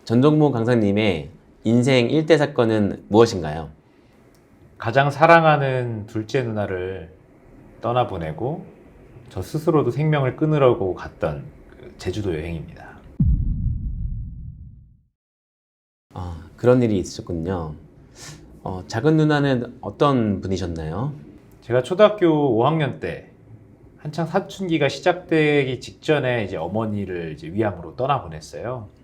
전종무 강사님의 인생 1대 사건은 무엇인가요? 가장 사랑하는 둘째 누나를 떠나보내고 저 스스로도 생명을 끊으려고 갔던 그 제주도 여행입니다. 그런 일이 있으셨군요. 작은 누나는 어떤 분이셨나요? 제가 초등학교 5학년 때 한창 사춘기가 시작되기 직전에 이제 어머니를 이제 위암으로 떠나보냈어요.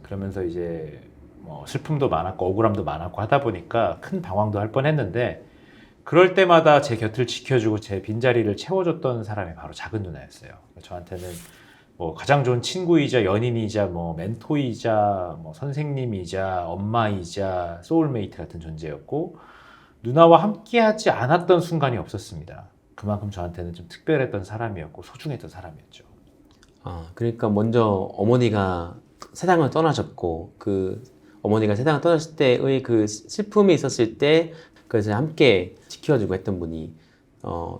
그러면서 이제 뭐 슬픔도 많았고 억울함도 많았고 하다 보니까 큰 방황도 할 뻔했는데, 그럴 때마다 제 곁을 지켜주고 제 빈자리를 채워줬던 사람이 바로 작은 누나였어요. 저한테는 뭐 가장 좋은 친구이자 연인이자 뭐 멘토이자 뭐 선생님이자 엄마이자 소울메이트 같은 존재였고, 누나와 함께하지 않았던 순간이 없었습니다. 그만큼 저한테는 좀 특별했던 사람이었고 소중했던 사람이었죠. 그러니까 먼저 어머니가 세상을 떠나셨고, 그 어머니가 세상을 떠났을 때의 그 슬픔이 있었을 때 그래서 함께 지켜주고 했던 분이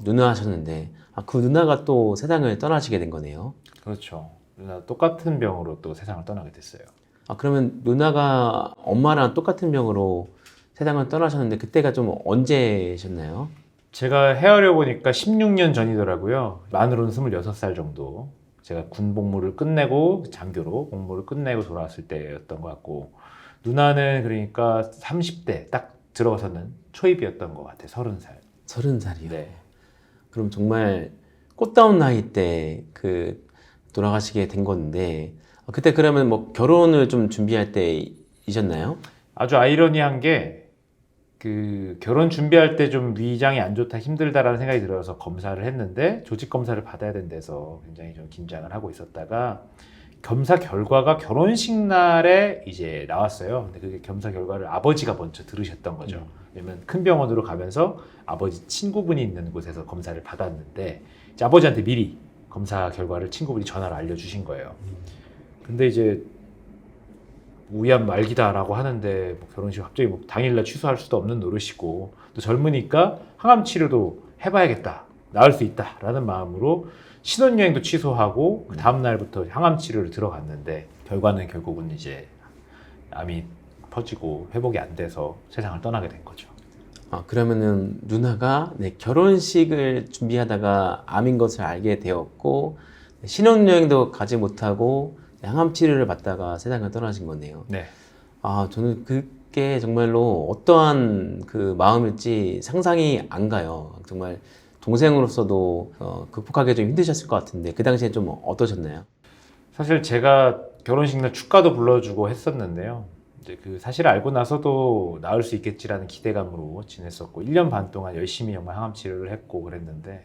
누나셨는데, 그 누나가 또 세상을 떠나시게 된 거네요. 그렇죠. 누나 똑같은 병으로 또 세상을 떠나게 됐어요. 그러면 누나가 엄마랑 똑같은 병으로 세상을 떠나셨는데 그때가 좀 언제셨나요? 제가 헤아려 보니까 16년 전이더라고요. 만으로는 26살 정도. 제가 군 복무를 끝내고 장교로 복무를 끝내고 돌아왔을 때였던 것 같고, 누나는 그러니까 30대 딱 들어서는 초입이었던 것 같아요. 30살. 30살이요? 네. 그럼 정말 꽃다운 나이 때 돌아가시게 된 건데, 그때 그러면 뭐 결혼을 좀 준비할 때이셨나요? 아주 아이러니한 게, 그 결혼 준비할 때 좀 위장이 안 좋다, 힘들다라는 생각이 들어서 검사를 했는데, 조직 검사를 받아야 된대서 굉장히 좀 긴장을 하고 있었다가 검사 결과가 결혼식 날에 이제 나왔어요. 근데 그게 검사 결과를 아버지가 먼저 들으셨던 거죠. 왜냐면 큰 병원으로 가면서 아버지 친구분이 있는 곳에서 검사를 받았는데, 이제 아버지한테 미리 검사 결과를 친구분이 전화로 알려주신 거예요. 근데 이제 위암 말기다라고 하는데 뭐 결혼식 갑자기 뭐 당일날 취소할 수도 없는 노릇이고, 또 젊으니까 항암 치료도 해봐야겠다, 나을 수 있다라는 마음으로 신혼여행도 취소하고 그 다음 날부터 항암 치료를 들어갔는데, 결과는 결국은 이제 암이 퍼지고 회복이 안 돼서 세상을 떠나게 된 거죠. 그러면은 누나가 결혼식을 준비하다가 암인 것을 알게 되었고, 신혼여행도 가지 못하고 항암 치료를 받다가 세상을 떠나신 거네요. 네. 저는 그게 정말로 어떠한 그 마음일지 상상이 안 가요. 정말 동생으로서도 극복하기 좀 힘드셨을 것 같은데, 그 당시에 좀 어떠셨나요? 사실 제가 결혼식 날 축가도 불러주고 했었는데요. 이제 그 사실을 알고 나서도 나을 수 있겠지라는 기대감으로 지냈었고, 1년 반 동안 열심히 정말 항암 치료를 했고 그랬는데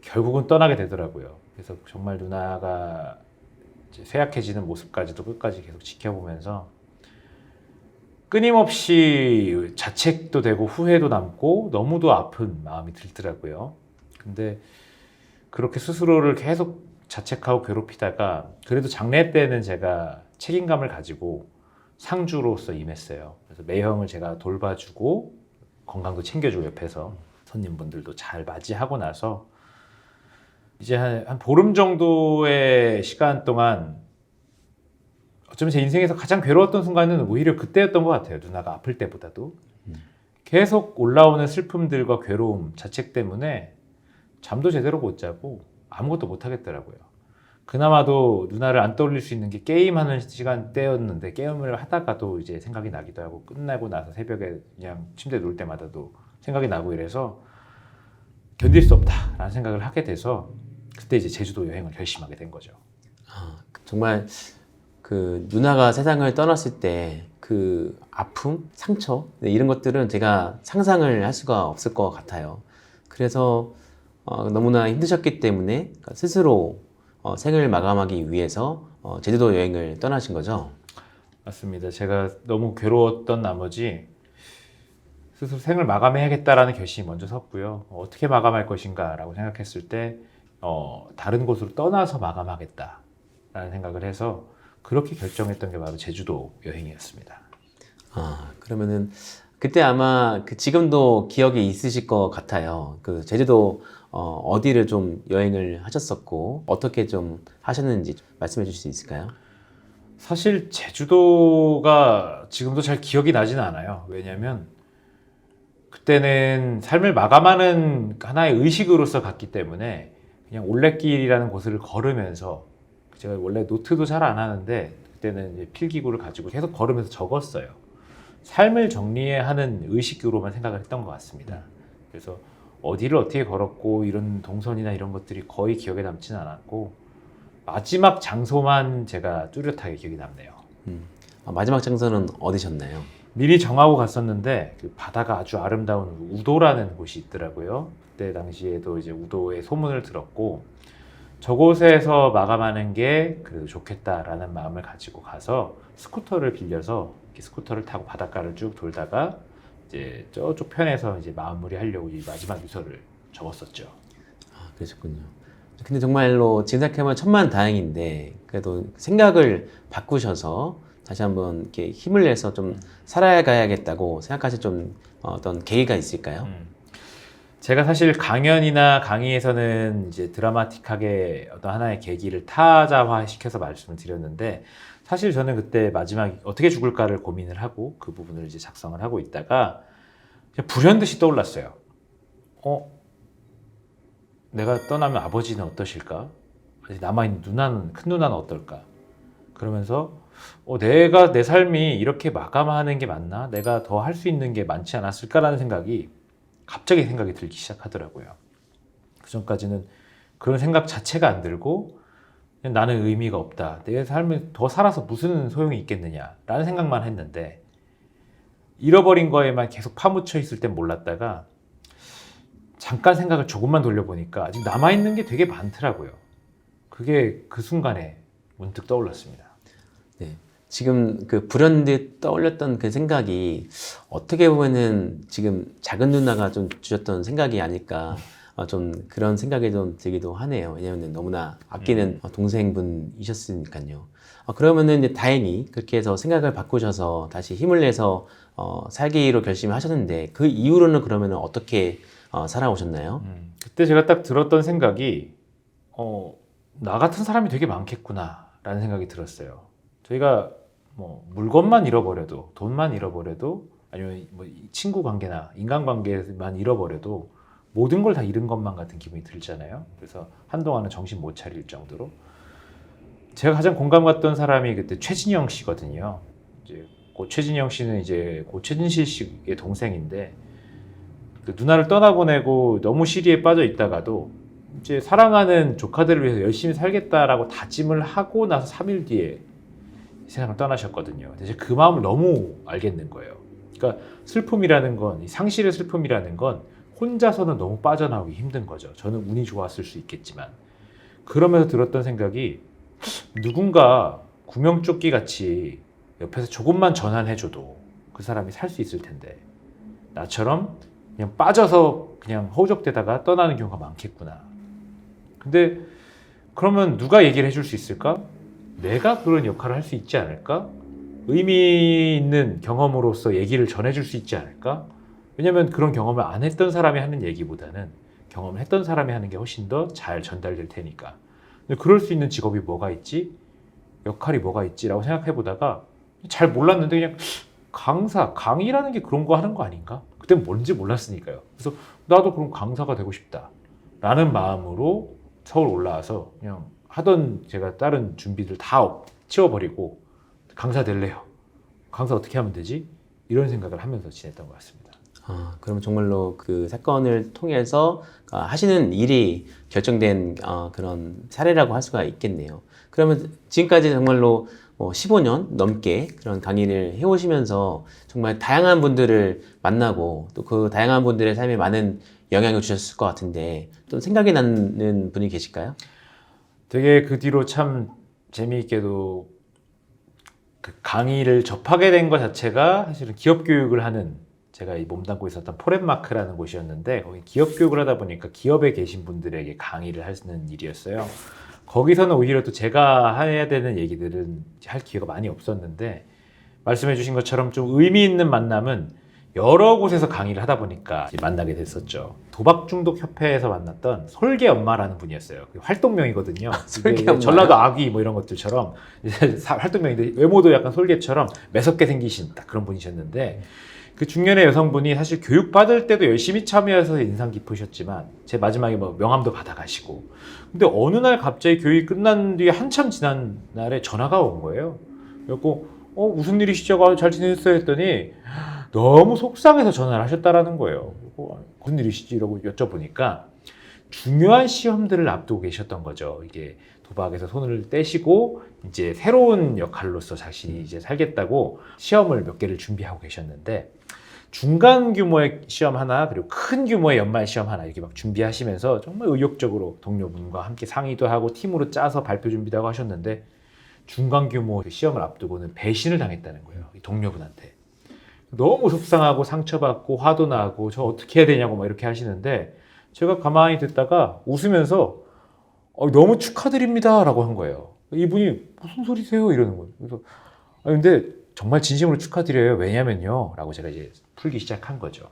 결국은 떠나게 되더라고요. 그래서 정말 누나가 이제 쇠약해지는 모습까지도 끝까지 계속 지켜보면서 끊임없이 자책도 되고 후회도 남고 너무도 아픈 마음이 들더라고요. 근데 그렇게 스스로를 계속 자책하고 괴롭히다가 그래도 장례 때는 제가 책임감을 가지고 상주로서 임했어요. 그래서 매형을 제가 돌봐주고 건강도 챙겨주고 옆에서 손님분들도 잘 맞이하고 나서 이제 한 보름 정도의 시간 동안 어쩌면 제 인생에서 가장 괴로웠던 순간은 오히려 그때였던 것 같아요. 누나가 아플 때보다도. 계속 올라오는 슬픔들과 괴로움, 자책 때문에 잠도 제대로 못 자고 아무것도 못 하겠더라고요. 그나마도 누나를 안 떠올릴 수 있는 게 게임하는 시간대였는데, 게임을 하다가도 이제 생각이 나기도 하고, 끝나고 나서 새벽에 그냥 침대에 누울 때마다도 생각이 나고 이래서 견딜 수 없다라는 생각을 하게 돼서 그때 이제 제주도 여행을 결심하게 된 거죠. 정말 그 누나가 세상을 떠났을 때 그 아픔, 상처 이런 것들은 제가 상상을 할 수가 없을 것 같아요. 그래서 너무나 힘드셨기 때문에 스스로 생을 마감하기 위해서 제주도 여행을 떠나신 거죠. 맞습니다. 제가 너무 괴로웠던 나머지 스스로 생을 마감해야겠다라는 결심이 먼저 섰고요. 어떻게 마감할 것인가 라고 생각했을 때 다른 곳으로 떠나서 마감하겠다라는 생각을 해서 그렇게 결정했던 게 바로 제주도 여행이었습니다. 그러면은 그때 아마 지금도 기억이 있으실 것 같아요. 그 제주도 어디를 좀 여행을 하셨었고 어떻게 좀 하셨는지 좀 말씀해 주실 수 있을까요? 사실 제주도가 지금도 잘 기억이 나지는 않아요. 왜냐하면 그때는 삶을 마감하는 하나의 의식으로서 갔기 때문에 그냥 올레길이라는 곳을 걸으면서 제가 원래 노트도 잘 안 하는데 그때는 이제 필기구를 가지고 계속 걸으면서 적었어요. 삶을 정리하는 의식으로만 생각을 했던 것 같습니다. 그래서 어디를 어떻게 걸었고 이런 동선이나 이런 것들이 거의 기억에 남지는 않았고 마지막 장소만 제가 뚜렷하게 기억이 남네요. 마지막 장소는 어디셨나요? 미리 정하고 갔었는데 그 바다가 아주 아름다운 우도라는 곳이 있더라고요. 그때 당시에도 이제 우도의 소문을 들었고 저곳에서 마감하는 게 그래도 좋겠다라는 마음을 가지고 가서 스쿠터를 빌려서 이렇게 스쿠터를 타고 바닷가를 쭉 돌다가 이제 저쪽 편에서 이제 마무리하려고 이 마지막 유서를 적었었죠. 그러셨군요. 근데 정말로 지금 생각해보면 천만다행인데 그래도 생각을 바꾸셔서 다시 한번 이렇게 힘을 내서 좀 살아가야겠다고 생각하실 좀 어떤 계기가 있을까요? 제가 사실 강연이나 강의에서는 이제 드라마틱하게 어떤 하나의 계기를 타자화 시켜서 말씀을 드렸는데 사실 저는 그때 마지막 어떻게 죽을까를 고민을 하고 그 부분을 이제 작성을 하고 있다가 그냥 불현듯이 떠올랐어요. 내가 떠나면 아버지는 어떠실까? 남아있는 누나는, 큰 누나는 어떨까? 그러면서 내가 내 삶이 이렇게 마감하는 게 맞나? 내가 더 할 수 있는 게 많지 않았을까라는 생각이 갑자기 생각이 들기 시작하더라고요. 그 전까지는 그런 생각 자체가 안 들고 그냥 나는 의미가 없다. 내 삶을 더 살아서 무슨 소용이 있겠느냐라는 생각만 했는데 잃어버린 거에만 계속 파묻혀 있을 땐 몰랐다가 잠깐 생각을 조금만 돌려보니까 아직 남아있는 게 되게 많더라고요. 그게 그 순간에 문득 떠올랐습니다. 네. 지금 그 불현듯 떠올렸던 그 생각이 어떻게 보면은 지금 작은 누나가 좀 주셨던 생각이 아닐까 좀 그런 생각이 좀 들기도 하네요. 왜냐하면 너무나 아끼는 동생분이셨으니까요. 그러면은 이제 다행히 그렇게 해서 생각을 바꾸셔서 다시 힘을 내서 살기로 결심을 하셨는데 그 이후로는 그러면은 어떻게 살아오셨나요? 그때 제가 딱 들었던 생각이 나 같은 사람이 되게 많겠구나 라는 생각이 들었어요. 저희가 뭐 물건만 잃어버려도 돈만 잃어버려도 아니면 뭐 친구 관계나 인간관계만 잃어버려도 모든 걸 다 잃은 것만 같은 기분이 들잖아요. 그래서 한동안은 정신 못 차릴 정도로 제가 가장 공감 갔던 사람이 그때 최진영 씨거든요. 이제 고 최진영 씨는 이제 고 최진실 씨의 동생인데 그 누나를 떠나보내고 너무 시리에 빠져 있다가도 이제 사랑하는 조카들을 위해서 열심히 살겠다라고 다짐을 하고 나서 3일 뒤에 세상을 떠나셨거든요. 근데 그 마음을 너무 알겠는 거예요. 그러니까 슬픔이라는 건, 이 상실의 슬픔이라는 건 혼자서는 너무 빠져나오기 힘든 거죠. 저는 운이 좋았을 수 있겠지만. 그러면서 들었던 생각이 누군가 구명조끼 같이 옆에서 조금만 전환해줘도 그 사람이 살 수 있을 텐데 나처럼 그냥 빠져서 그냥 허우적대다가 떠나는 경우가 많겠구나. 근데 그러면 누가 얘기를 해줄 수 있을까? 내가 그런 역할을 할 수 있지 않을까? 의미 있는 경험으로서 얘기를 전해줄 수 있지 않을까? 왜냐면 그런 경험을 안 했던 사람이 하는 얘기보다는 경험을 했던 사람이 하는 게 훨씬 더 잘 전달될 테니까. 근데 그럴 수 있는 직업이 뭐가 있지? 역할이 뭐가 있지? 라고 생각해 보다가 잘 몰랐는데 그냥 강의라는 게 그런 거 하는 거 아닌가? 그땐 뭔지 몰랐으니까요. 그래서 나도 그럼 강사가 되고 싶다 라는 마음으로 서울 올라와서 그냥 하던 제가 다른 준비들 다 치워버리고 강사 될래요. 강사 어떻게 하면 되지? 이런 생각을 하면서 지냈던 것 같습니다. 그럼 정말로 그 사건을 통해서 하시는 일이 결정된 그런 사례라고 할 수가 있겠네요. 그러면 지금까지 정말로 15년 넘게 그런 강의를 해오시면서 정말 다양한 분들을 만나고 또 그 다양한 분들의 삶에 많은 영향을 주셨을 것 같은데 좀 생각이 나는 분이 계실까요? 되게 그 뒤로 참 재미있게도 그 강의를 접하게 된 것 자체가 사실은 기업 교육을 하는 제가 몸담고 있었던 포렌마크라는 곳이었는데 거기 기업 교육을 하다 보니까 기업에 계신 분들에게 강의를 하는 일이었어요. 거기서는 오히려 또 제가 해야 되는 얘기들은 할 기회가 많이 없었는데 말씀해 주신 것처럼 좀 의미 있는 만남은 여러 곳에서 강의를 하다 보니까 이제 만나게 됐었죠. 도박중독협회에서 만났던 솔개 엄마라는 분이었어요. 활동명이거든요. 솔개 이게 엄마요? 전라도 아귀 뭐 이런 것들처럼 이제 활동명인데 외모도 약간 솔개처럼 매섭게 생기신 딱 그런 분이셨는데 그 중년의 여성분이 사실 교육 받을 때도 열심히 참여해서 인상 깊으셨지만 제 마지막에 뭐 명함도 받아가시고 근데 어느 날 갑자기 교육이 끝난 뒤에 한참 지난 날에 전화가 온 거예요. 그래갖고 무슨 일이시죠? 잘 지내셨어요? 했더니 너무 속상해서 전화를 하셨다라는 거예요. 무슨 일이시지? 이러고 여쭤보니까 중요한 시험들을 앞두고 계셨던 거죠. 이게 도박에서 손을 떼시고 이제 새로운 역할로서 자신이 이제 살겠다고 시험을 몇 개를 준비하고 계셨는데 중간 규모의 시험 하나 그리고 큰 규모의 연말 시험 하나 이렇게 막 준비하시면서 정말 의욕적으로 동료분과 함께 상의도 하고 팀으로 짜서 발표 준비도 하고 하셨는데 중간 규모 시험을 앞두고는 배신을 당했다는 거예요. 이 동료분한테. 너무 속상하고 상처받고 화도 나고 저 어떻게 해야 되냐고 막 이렇게 하시는데 제가 가만히 듣다가 웃으면서 너무 축하드립니다 라고 한 거예요. 이분이 무슨 소리세요? 이러는 거예요. 그래서 근데 정말 진심으로 축하드려요. 왜냐면요 라고 제가 이제 풀기 시작한 거죠.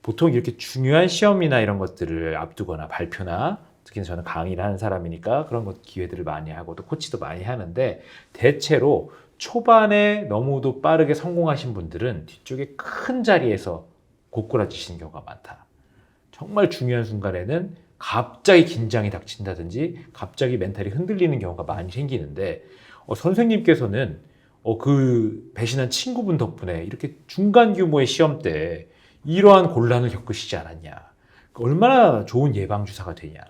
보통 이렇게 중요한 시험이나 이런 것들을 앞두거나 발표나 특히 저는 강의를 하는 사람이니까 그런 것 기회들을 많이 하고 또 코치도 많이 하는데 대체로 초반에 너무도 빠르게 성공하신 분들은 뒤쪽에 큰 자리에서 고꾸라지시는 경우가 많다. 정말 중요한 순간에는 갑자기 긴장이 닥친다든지 갑자기 멘탈이 흔들리는 경우가 많이 생기는데 선생님께서는 그 배신한 친구분 덕분에 이렇게 중간 규모의 시험 때 이러한 곤란을 겪으시지 않았냐. 얼마나 좋은 예방주사가 되냐.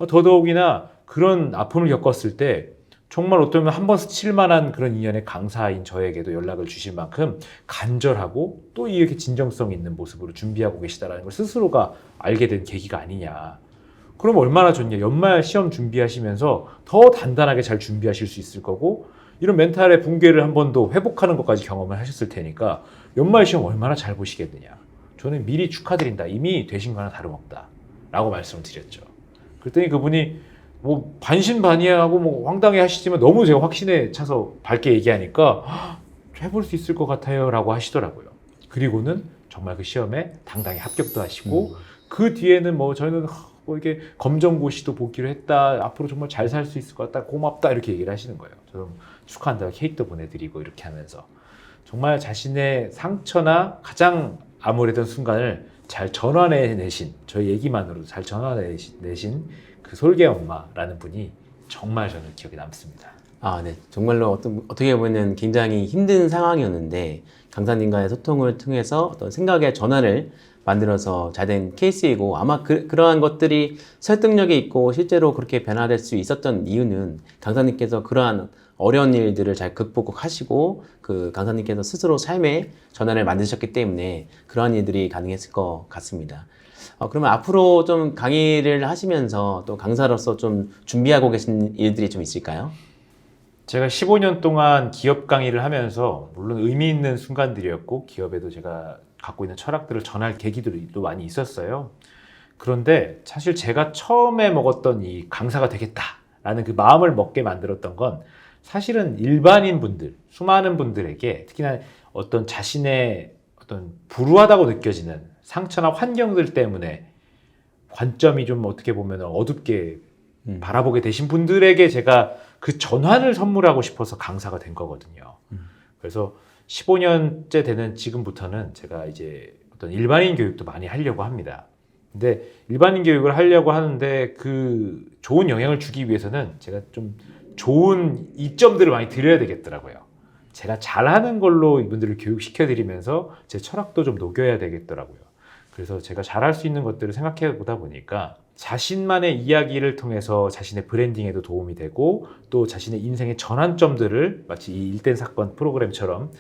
더더욱이나 그런 아픔을 겪었을 때 정말 어쩌면 한 번 스칠 만한 그런 인연의 강사인 저에게도 연락을 주실 만큼 간절하고 또 이렇게 진정성 있는 모습으로 준비하고 계시다는 걸 스스로가 알게 된 계기가 아니냐. 그럼 얼마나 좋냐. 연말 시험 준비하시면서 더 단단하게 잘 준비하실 수 있을 거고 이런 멘탈의 붕괴를 한 번 더 회복하는 것까지 경험을 하셨을 테니까 연말 시험 얼마나 잘 보시겠느냐. 저는 미리 축하드린다. 이미 되신 거나 다름없다. 라고 말씀을 드렸죠. 그랬더니 그분이 뭐 반신반의하고 뭐 황당해 하시지만 너무 제가 확신에 차서 밝게 얘기하니까 해볼 수 있을 것 같아요 라고 하시더라고요. 그리고는 정말 그 시험에 당당히 합격도 하시고 그 뒤에는 뭐 저희는 뭐 이게 검정고시도 보기로 했다. 앞으로 정말 잘 살 수 있을 것 같다. 고맙다. 이렇게 얘기를 하시는 거예요. 저는 축하한다고 케이크도 보내드리고 이렇게 하면서 정말 자신의 상처나 가장 암울했던 순간을 잘 전환해내신 저희 얘기만으로도 잘 전환해내신 그 솔개 엄마라는 분이 정말 저는 기억에 남습니다. 네. 정말로 어떻게 보면 굉장히 힘든 상황이었는데 강사님과의 소통을 통해서 어떤 생각의 전환을 만들어서 잘 된 케이스이고 아마 그러한 것들이 설득력이 있고 실제로 그렇게 변화될 수 있었던 이유는 강사님께서 그러한 어려운 일들을 잘 극복하시고 그 강사님께서 스스로 삶의 전환을 만드셨기 때문에 그러한 일들이 가능했을 것 같습니다. 그러면 앞으로 좀 강의를 하시면서 또 강사로서 좀 준비하고 계신 일들이 좀 있을까요? 제가 15년 동안 기업 강의를 하면서 물론 의미 있는 순간들이었고 기업에도 제가 갖고 있는 철학들을 전할 계기들이 또 많이 있었어요. 그런데 사실 제가 처음에 먹었던 이 강사가 되겠다라는 그 마음을 먹게 만들었던 건 사실은 일반인 분들, 수많은 분들에게 특히나 어떤 자신의 어떤 불우하다고 느껴지는 상처나 환경들 때문에 관점이 좀 어떻게 보면 어둡게 바라보게 되신 분들에게 제가 그 전환을 선물하고 싶어서 강사가 된 거거든요. 그래서 15년째 되는 지금부터는 제가 이제 어떤 일반인 교육도 많이 하려고 합니다. 근데 일반인 교육을 하려고 하는데 그 좋은 영향을 주기 위해서는 제가 좀 좋은 이점들을 많이 드려야 되겠더라고요. 제가 잘하는 걸로 이분들을 교육시켜드리면서 제 철학도 좀 녹여야 되겠더라고요. 그래서 제가 잘할 수 있는 것들을 생각해 보다 보니까 자신만의 이야기를 통해서 자신의 브랜딩에도 도움이 되고 또 자신의 인생의 전환점들을 마치 이 일된 사건 프로그램처럼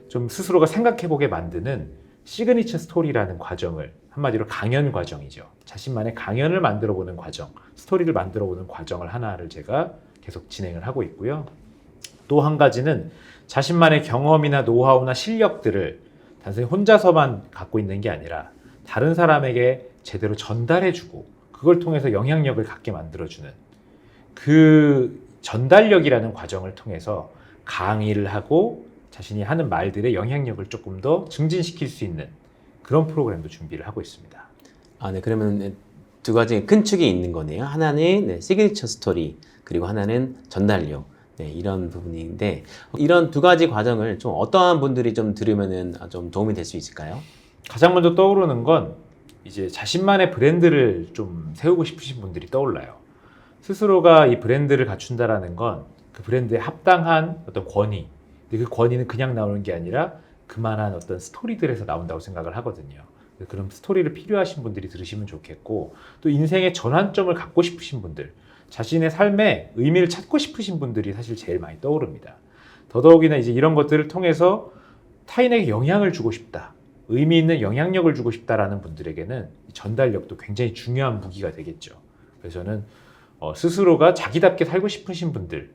좀 스스로가 생각해보게 만드는 시그니처 스토리라는 과정을 한마디로 강연 과정이죠. 자신만의 강연을 만들어보는 과정, 스토리를 만들어보는 과정을 하나를 제가 계속 진행을 하고 있고요. 또 한 가지는 자신만의 경험이나 노하우나 실력들을 단순히 혼자서만 갖고 있는 게 아니라 다른 사람에게 제대로 전달해주고 그걸 통해서 영향력을 갖게 만들어주는 그 전달력이라는 과정을 통해서 강의를 하고 자신이 하는 말들의 영향력을 조금 더 증진시킬 수 있는 그런 프로그램도 준비를 하고 있습니다. 네, 그러면 두 가지 큰 축이 있는 거네요. 하나는 시그니처 스토리, 그리고 하나는 전달력. 이런 부분인데, 이런 두 가지 과정을 좀 어떠한 분들이 좀 들으면은 좀 도움이 될 수 있을까요? 가장 먼저 떠오르는 건 이제 자신만의 브랜드를 좀 세우고 싶으신 분들이 떠올라요. 스스로가 이 브랜드를 갖춘다라는 건 그 브랜드에 합당한 어떤 권위, 근데 그 권위는 그냥 나오는 게 아니라 그만한 어떤 스토리들에서 나온다고 생각을 하거든요. 그런 스토리를 필요하신 분들이 들으시면 좋겠고, 또 인생의 전환점을 갖고 싶으신 분들, 자신의 삶에 의미를 찾고 싶으신 분들이 사실 제일 많이 떠오릅니다. 더더욱이나 이제 이런 것들을 통해서 타인에게 영향을 주고 싶다, 의미 있는 영향력을 주고 싶다라는 분들에게는 이 전달력도 굉장히 중요한 무기가 되겠죠. 그래서 저는 스스로가 자기답게 살고 싶으신 분들을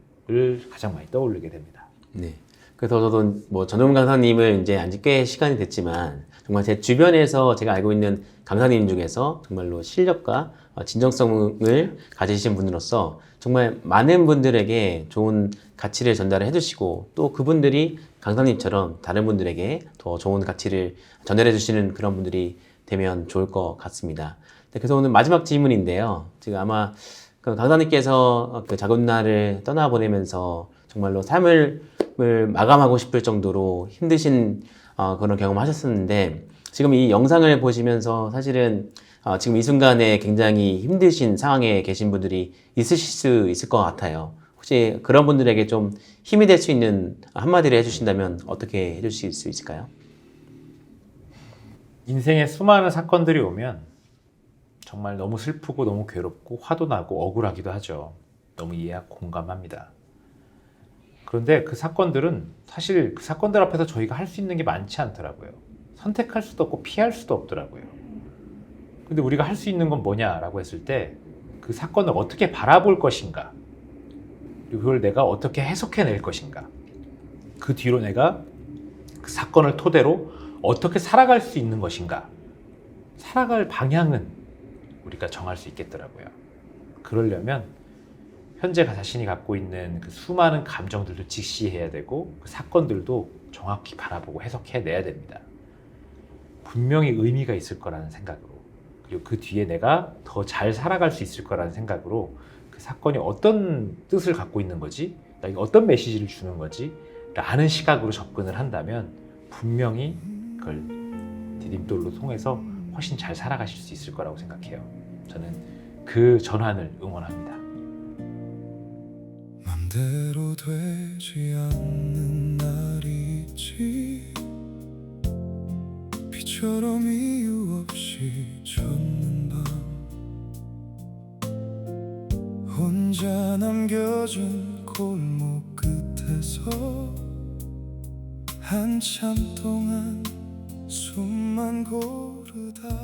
가장 많이 떠올리게 됩니다. 네. 그래서 저도 뭐 전용 강사님을 이제 안지 꽤 시간이 됐지만, 정말 제 주변에서 제가 알고 있는 강사님 중에서 정말로 실력과 진정성을 가지신 분으로서 정말 많은 분들에게 좋은 가치를 전달을 해주시고, 또 그분들이 강사님처럼 다른 분들에게 더 좋은 가치를 전달해 주시는 그런 분들이 되면 좋을 것 같습니다. 그래서 오늘 마지막 질문인데요. 지금 아마 그 강사님께서 그 작은 누나를 떠나보내면서 정말로 삶을 마감하고 싶을 정도로 힘드신 그런 경험을 하셨었는데, 지금 이 영상을 보시면서 사실은 지금 이 순간에 굉장히 힘드신 상황에 계신 분들이 있으실 수 있을 것 같아요. 혹시 그런 분들에게 좀 힘이 될 수 있는 한마디를 해주신다면 어떻게 해주실 수 있을까요? 인생에 수많은 사건들이 오면 정말 너무 슬프고 너무 괴롭고 화도 나고 억울하기도 하죠. 너무 이해하고 공감합니다. 그런데 그 사건들은 사실 그 사건들 앞에서 저희가 할 수 있는 게 많지 않더라고요. 선택할 수도 없고 피할 수도 없더라고요. 근데 우리가 할 수 있는 건 뭐냐라고 했을 때 그 사건을 어떻게 바라볼 것인가, 그리고 그걸 내가 어떻게 해석해낼 것인가, 그 뒤로 내가 그 사건을 토대로 어떻게 살아갈 수 있는 것인가, 살아갈 방향은 우리가 정할 수 있겠더라고요. 그러려면 현재 자신이 갖고 있는 그 수많은 감정들도 직시해야 되고, 그 사건들도 정확히 바라보고 해석해내야 됩니다. 분명히 의미가 있을 거라는 생각으로, 그리고 그 뒤에 내가 더 잘 살아갈 수 있을 거라는 생각으로, 그 사건이 어떤 뜻을 갖고 있는 거지, 나에게 어떤 메시지를 주는 거지 라는 시각으로 접근을 한다면 분명히 그걸 디딤돌로 통해서 훨씬 잘 살아가실 수 있을 거라고 생각해요. 저는 그 전환을 응원합니다. 맘대로 되지 않는 날이 있지, 비처럼 이유 없이 젖는 밤, 혼자 남겨진 골목 끝에서 한참 동안 숨만 고르다